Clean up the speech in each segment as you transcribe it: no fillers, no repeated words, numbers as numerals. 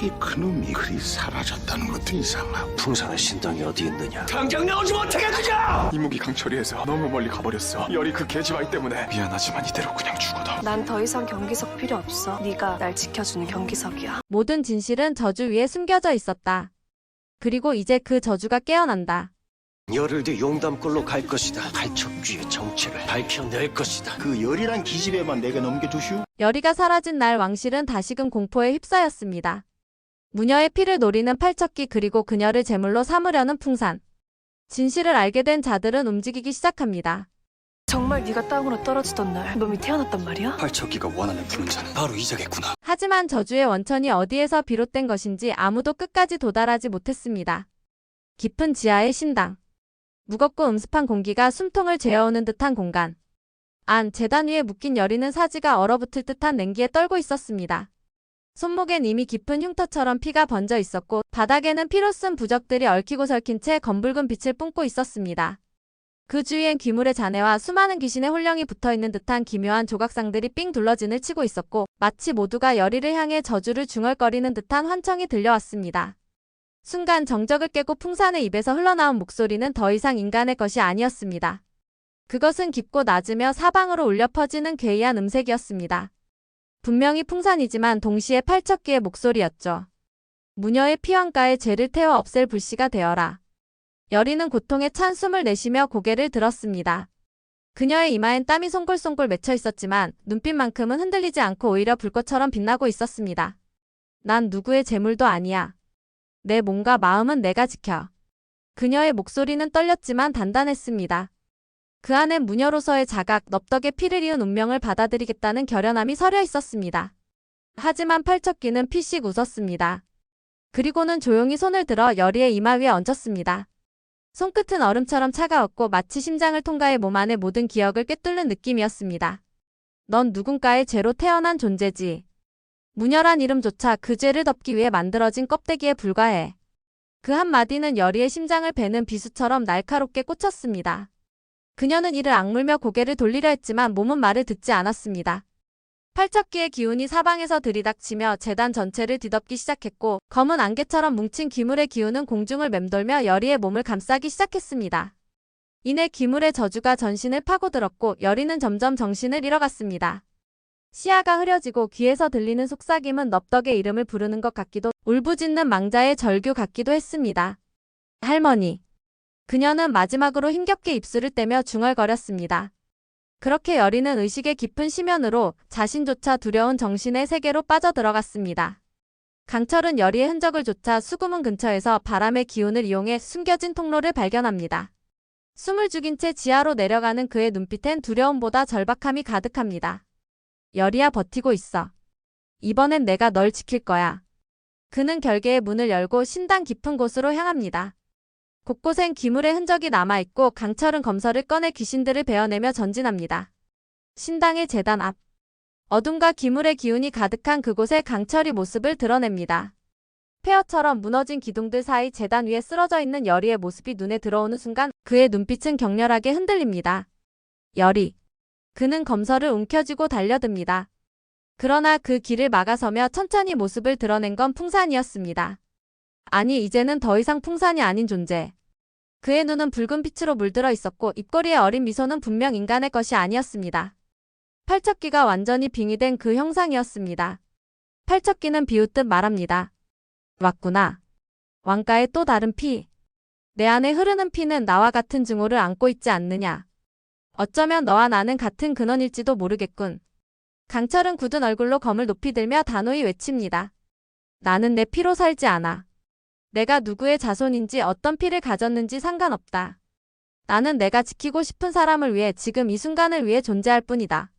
팔척기 그놈이 그리 사라졌다는 것도 이상하고. 풍산의 신당이 어디 있느냐? 당장 나오지 못하게 하자! 이목이 강철이에서 너무 멀리 가버렸어. 열이 그 계집아이 때문에. 미안하지만 이대로 그냥 죽어도. 난 더 이상 경기석 필요 없어. 네가 날 지켜주는 경기석이야. 모든 진실은 저주 위에 숨겨져 있었다. 그리고 이제 그 저주가 깨어난다. 열흘 뒤 용담골로 갈 것이다. 팔척귀의 정체를 밝혀낼 것이다. 그 열이란 기집애만 내게 넘겨주시오. 열이가 사라진 날 왕실은 다시금 공포에 휩싸였습니다. 무녀의 피를 노리는 팔척기 그리고 그녀를 제물로 삼으려는 풍산. 진실을 알게 된 자들은 움직이기 시작합니다. 정말 네가 땅으로 떨어지던 날 놈이 태어났단 말이야? 팔척기가 원하는 풍자는 바로 이자겠구나. 하지만 저주의 원천이 어디에서 비롯된 것인지 아무도 끝까지 도달하지 못했습니다. 깊은 지하의 신당. 무겁고 음습한 공기가 숨통을 죄어오는 듯한 공간. 안 재단 위에 묶인 여리는 사지가 얼어붙을 듯한 냉기에 떨고 있었습니다. 손목엔 이미 깊은 흉터처럼 피가 번져 있었고 바닥에는 피로 쓴 부적들이 얽히고 설킨 채 검붉은 빛을 뿜고 있었습니다. 그 주위엔 귀물의 잔해와 수많은 귀신의 홀령이 붙어있는 듯한 기묘한 조각상들이 삥 둘러진을 치고 있었고 마치 모두가 여리를 향해 저주를 중얼거리는 듯한 환청이 들려왔습니다. 순간 정적을 깨고 풍산의 입에서 흘러나온 목소리는 더 이상 인간의 것이 아니었습니다. 그것은 깊고 낮으며 사방으로 울려 퍼지는 괴이한 음색이었습니다. 분명히 풍산이지만 동시에 팔척기의 목소리였죠. 무녀의 피왕가에 죄를 태워 없앨 불씨가 되어라. 여리는 고통에 찬 숨을 내쉬며 고개를 들었습니다. 그녀의 이마엔 땀이 송골송골 맺혀 있었지만 눈빛만큼은 흔들리지 않고 오히려 불꽃처럼 빛나고 있었습니다. 난 누구의 재물도 아니야. 내 몸과 마음은 내가 지켜. 그녀의 목소리는 떨렸지만 단단했습니다. 그 안엔 무녀로서의 자각, 넙덕의 피를 이은 운명을 받아들이겠다는 결연함이 서려 있었습니다. 하지만 팔척기는 피식 웃었습니다. 그리고는 조용히 손을 들어 여리의 이마 위에 얹었습니다. 손끝은 얼음처럼 차가웠고 마치 심장을 통과해 몸 안의 모든 기억을 꿰뚫는 느낌이었습니다. 넌 누군가의 죄로 태어난 존재지. 무녀란 이름조차 그 죄를 덮기 위해 만들어진 껍데기에 불과해. 그 한마디는 여리의 심장을 베는 비수처럼 날카롭게 꽂혔습니다. 그녀는 이를 악물며 고개를 돌리려 했지만 몸은 말을 듣지 않았습니다. 팔척기의 기운이 사방에서 들이닥치며 재단 전체를 뒤덮기 시작했고 검은 안개처럼 뭉친 기물의 기운은 공중을 맴돌며 여리의 몸을 감싸기 시작했습니다. 이내 기물의 저주가 전신을 파고들었고 여리는 점점 정신을 잃어갔습니다. 시야가 흐려지고 귀에서 들리는 속삭임은 넙덕의 이름을 부르는 것 같기도 울부짖는 망자의 절규 같기도 했습니다. 할머니. 그녀는 마지막으로 힘겹게 입술을 떼며 중얼거렸습니다. 그렇게 여리는 의식의 깊은 심연으로 자신조차 두려운 정신의 세계로 빠져들어갔습니다. 강철은 여리의 흔적을 쫓아 수구문 근처에서 바람의 기운을 이용해 숨겨진 통로를 발견합니다. 숨을 죽인 채 지하로 내려가는 그의 눈빛엔 두려움보다 절박함이 가득합니다. 여리야 버티고 있어. 이번엔 내가 널 지킬 거야. 그는 결계의 문을 열고 신당 깊은 곳으로 향합니다. 곳곳엔 기물의 흔적이 남아있고 강철은 검서를 꺼내 귀신들을 베어내며 전진합니다. 신당의 제단 앞. 어둠과 기물의 기운이 가득한 그곳에 강철이 모습을 드러냅니다. 폐허처럼 무너진 기둥들 사이 제단 위에 쓰러져 있는 여리의 모습이 눈에 들어오는 순간 그의 눈빛은 격렬하게 흔들립니다. 여리. 그는 검서를 움켜쥐고 달려듭니다. 그러나 그 길을 막아서며 천천히 모습을 드러낸 건 풍산이었습니다. 아니 이제는 더 이상 풍산이 아닌 존재. 그의 눈은 붉은 빛으로 물들어 있었고 입꼬리의 어린 미소는 분명 인간의 것이 아니었습니다. 팔척기가 완전히 빙의된 그 형상이었습니다. 팔척기는 비웃듯 말합니다. 왔구나. 왕가의 또 다른 피. 내 안에 흐르는 피는 나와 같은 증오를 안고 있지 않느냐. 어쩌면 너와 나는 같은 근원일지도 모르겠군. 강철은 굳은 얼굴로 검을 높이 들며 단호히 외칩니다. 나는 내 피로 살지 않아. 내가 누구의 자손인지 어떤 피를 가졌는지 상관없다. 나는 내가 지키고 싶은 사람을 위해 지금 이 순간을 위해 존재할 뿐이다.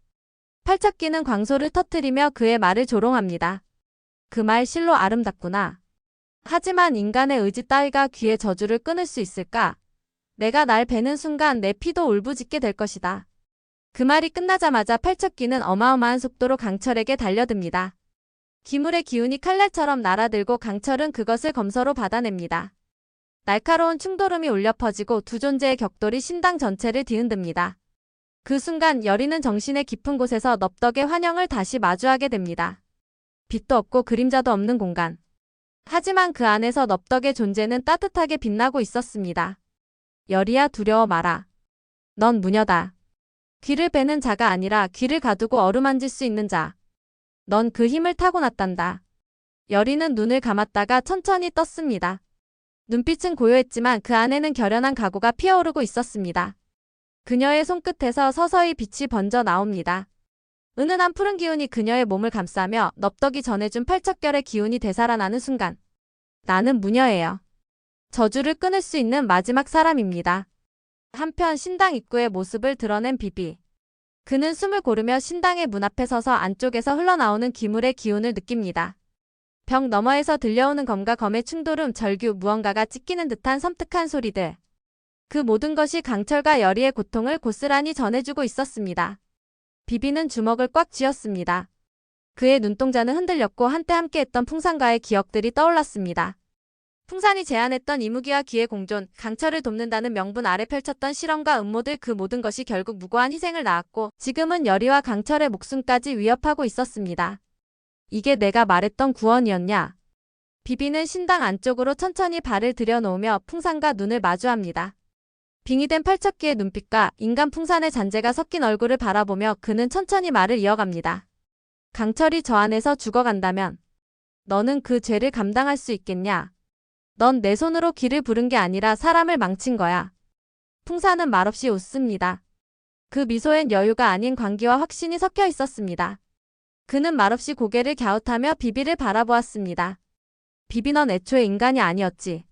팔척기는 광소를 터뜨리며 그의 말을 조롱합니다. 그 말 실로 아름답구나. 하지만 인간의 의지 따위가 귀의 저주를 끊을 수 있을까? 내가 날 베는 순간 내 피도 울부짖게 될 것이다. 그 말이 끝나자마자 팔척기는 어마어마한 속도로 강철에게 달려듭니다. 기물의 기운이 칼날처럼 날아들고 강철은 그것을 검서로 받아냅니다. 날카로운 충돌음이 울려 퍼지고 두 존재의 격돌이 신당 전체를 뒤흔듭니다. 그 순간 여리는 정신의 깊은 곳에서 넙덕의 환영을 다시 마주하게 됩니다. 빛도 없고 그림자도 없는 공간. 하지만 그 안에서 넙덕의 존재는 따뜻하게 빛나고 있었습니다. 열이야 두려워 마라. 넌 무녀다. 귀를 베는 자가 아니라 귀를 가두고 어루만질 수 있는 자. 넌 그 힘을 타고났단다. 열이는 눈을 감았다가 천천히 떴습니다. 눈빛은 고요했지만 그 안에는 결연한 각오가 피어오르고 있었습니다. 그녀의 손끝에서 서서히 빛이 번져 나옵니다. 은은한 푸른 기운이 그녀의 몸을 감싸며 넙덕이 전해준 팔척결의 기운이 되살아나는 순간 나는 무녀예요. 저주를 끊을 수 있는 마지막 사람입니다. 한편 신당 입구의 모습을 드러낸 비비. 그는 숨을 고르며 신당의 문 앞에 서서 안쪽에서 흘러나오는 기물의 기운을 느낍니다. 벽 너머에서 들려오는 검과 검의 충돌음, 절규, 무언가가 찢기는 듯한 섬뜩한 소리들. 그 모든 것이 강철과 열이의 고통을 고스란히 전해주고 있었습니다. 비비는 주먹을 꽉 쥐었습니다. 그의 눈동자는 흔들렸고 한때 함께했던 풍산과의 기억들이 떠올랐습니다. 풍산이 제안했던 이무기와 기의 공존, 강철을 돕는다는 명분 아래 펼쳤던 실험과 음모들, 그 모든 것이 결국 무고한 희생을 낳았고 지금은 열이와 강철의 목숨까지 위협하고 있었습니다. 이게 내가 말했던 구원이었냐? 비비는 신당 안쪽으로 천천히 발을 들여놓으며 풍산과 눈을 마주합니다. 빙의된 팔척기의 눈빛과 인간 풍산의 잔재가 섞인 얼굴을 바라보며 그는 천천히 말을 이어갑니다. 강철이 저 안에서 죽어간다면 너는 그 죄를 감당할 수 있겠냐? 넌 내 손으로 길을 부른 게 아니라 사람을 망친 거야. 풍산은 말없이 웃습니다. 그 미소엔 여유가 아닌 광기와 확신이 섞여 있었습니다. 그는 말없이 고개를 갸웃하며 비비를 바라보았습니다. 비비, 넌 애초에 인간이 아니었지.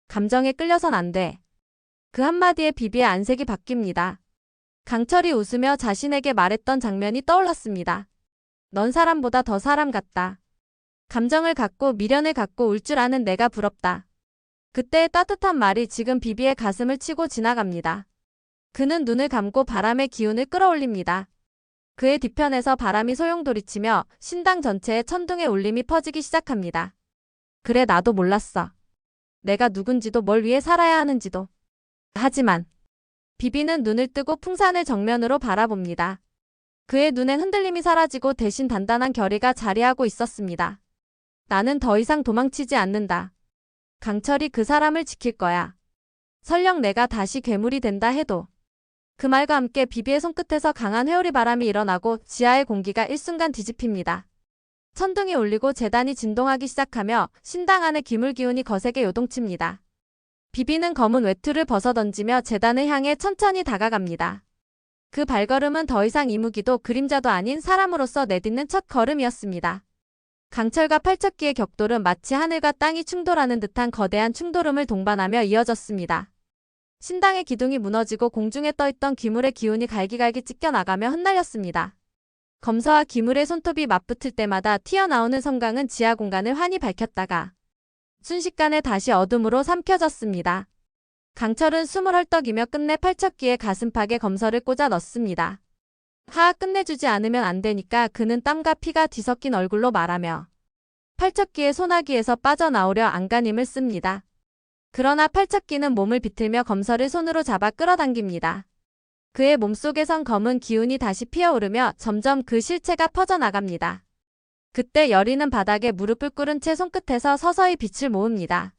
감정에 끌려선 안 돼. 그 한마디에 비비의 안색이 바뀝니다. 강철이 웃으며 자신에게 말했던 장면이 떠올랐습니다. 넌 사람보다 더 사람 같다. 감정을 갖고 미련을 갖고 울 줄 아는 내가 부럽다. 그때의 따뜻한 말이 지금 비비의 가슴을 치고 지나갑니다. 그는 눈을 감고 바람의 기운을 끌어올립니다. 그의 뒤편에서 바람이 소용돌이치며 신당 전체에 천둥의 울림이 퍼지기 시작합니다. 그래, 나도 몰랐어. 내가 누군지도 뭘 위해 살아야 하는지도. 하지만 비비는 눈을 뜨고 풍산을 정면으로 바라봅니다. 그의 눈엔 흔들림이 사라지고 대신 단단한 결의가 자리하고 있었습니다. 나는 더 이상 도망치지 않는다. 강철이 그 사람을 지킬 거야. 설령 내가 다시 괴물이 된다 해도. 그 말과 함께 비비의 손끝에서 강한 회오리 바람이 일어나고 지하의 공기가 일순간 뒤집힙니다. 천둥이 울리고 제단이 진동하기 시작하며 신당 안의 기물 기운이 거세게 요동칩니다. 비비는 검은 외투를 벗어던지며 제단을 향해 천천히 다가갑니다. 그 발걸음은 더 이상 이무기도 그림자도 아닌 사람으로서 내딛는 첫 걸음이었습니다. 강철과 팔척기의 격돌은 마치 하늘과 땅이 충돌하는 듯한 거대한 충돌음을 동반하며 이어졌습니다. 신당의 기둥이 무너지고 공중에 떠있던 기물의 기운이 갈기갈기 찢겨나가며 흩날렸습니다. 검서와 기물의 손톱이 맞붙을 때마다 튀어나오는 섬광은 지하 공간을 환히 밝혔다가 순식간에 다시 어둠으로 삼켜졌습니다. 강철은 숨을 헐떡이며 끝내 팔척기의 가슴팍에 검서를 꽂아 넣습니다. 끝내주지 않으면 안 되니까 그는 땀과 피가 뒤섞인 얼굴로 말하며 팔척기의 소나기에서 빠져나오려 안간힘을 씁니다. 그러나 팔척기는 몸을 비틀며 검서를 손으로 잡아 끌어당깁니다. 그의 몸속에선 검은 기운이 다시 피어오르며 점점 그 실체가 퍼져나갑니다. 그때 열이는 바닥에 무릎을 꿇은 채 손끝에서 서서히 빛을 모읍니다.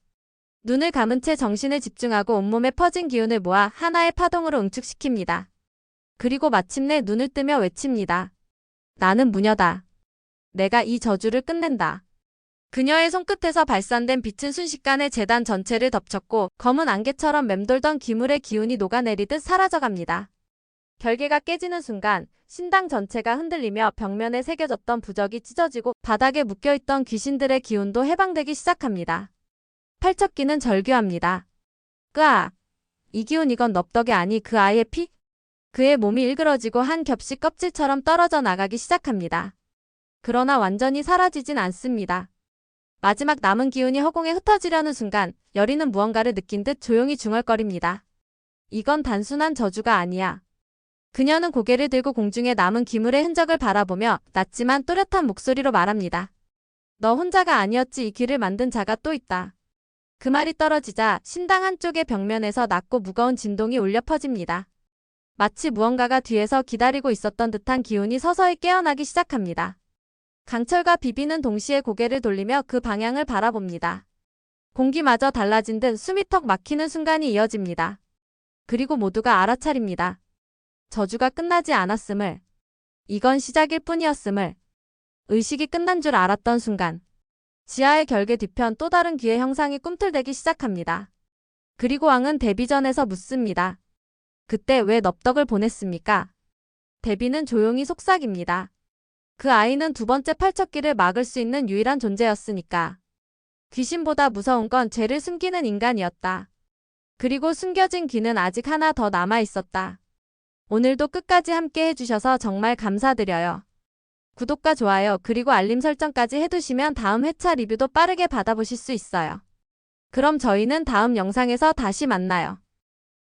눈을 감은 채 정신을 집중하고 온몸에 퍼진 기운을 모아 하나의 파동으로 응축시킵니다. 그리고 마침내 눈을 뜨며 외칩니다. 나는 무녀다. 내가 이 저주를 끝낸다. 그녀의 손끝에서 발산된 빛은 순식간에 제단 전체를 덮쳤고 검은 안개처럼 맴돌던 기물의 기운이 녹아내리듯 사라져갑니다. 결계가 깨지는 순간 신당 전체가 흔들리며 벽면에 새겨졌던 부적이 찢어지고 바닥에 묶여있던 귀신들의 기운도 해방되기 시작합니다. 팔척기는 절규합니다. 끄아! 이 기운, 이건 넙덕이 아니 그 아이의 피? 그의 몸이 일그러지고 한 겹씩 껍질처럼 떨어져 나가기 시작합니다. 그러나 완전히 사라지진 않습니다. 마지막 남은 기운이 허공에 흩어지려는 순간 열이는 무언가를 느낀 듯 조용히 중얼거립니다. 이건 단순한 저주가 아니야. 그녀는 고개를 들고 공중에 남은 기물의 흔적을 바라보며 낮지만 또렷한 목소리로 말합니다. 너 혼자가 아니었지. 이 길을 만든 자가 또 있다. 그 말이 떨어지자 신당 한쪽의 벽면에서 낮고 무거운 진동이 울려 퍼집니다. 마치 무언가가 뒤에서 기다리고 있었던 듯한 기운이 서서히 깨어나기 시작합니다. 강철과 비비는 동시에 고개를 돌리며 그 방향을 바라봅니다. 공기마저 달라진 듯 숨이 턱 막히는 순간이 이어집니다. 그리고 모두가 알아차립니다. 저주가 끝나지 않았음을, 이건 시작일 뿐이었음을, 의식이 끝난 줄 알았던 순간 지하의 결계 뒤편 또 다른 귀의 형상이 꿈틀대기 시작합니다. 그리고 왕은 데뷔전에서 묻습니다. 그때 왜 넙덕을 보냈습니까? 데뷔는 조용히 속삭입니다. 그 아이는 두 번째 팔척기를 막을 수 있는 유일한 존재였으니까. 귀신보다 무서운 건 죄를 숨기는 인간이었다. 그리고 숨겨진 귀는 아직 하나 더 남아 있었다. 오늘도 끝까지 함께 해주셔서 정말 감사드려요. 구독과 좋아요 그리고 알림 설정까지 해두시면 다음 회차 리뷰도 빠르게 받아보실 수 있어요. 그럼 저희는 다음 영상에서 다시 만나요.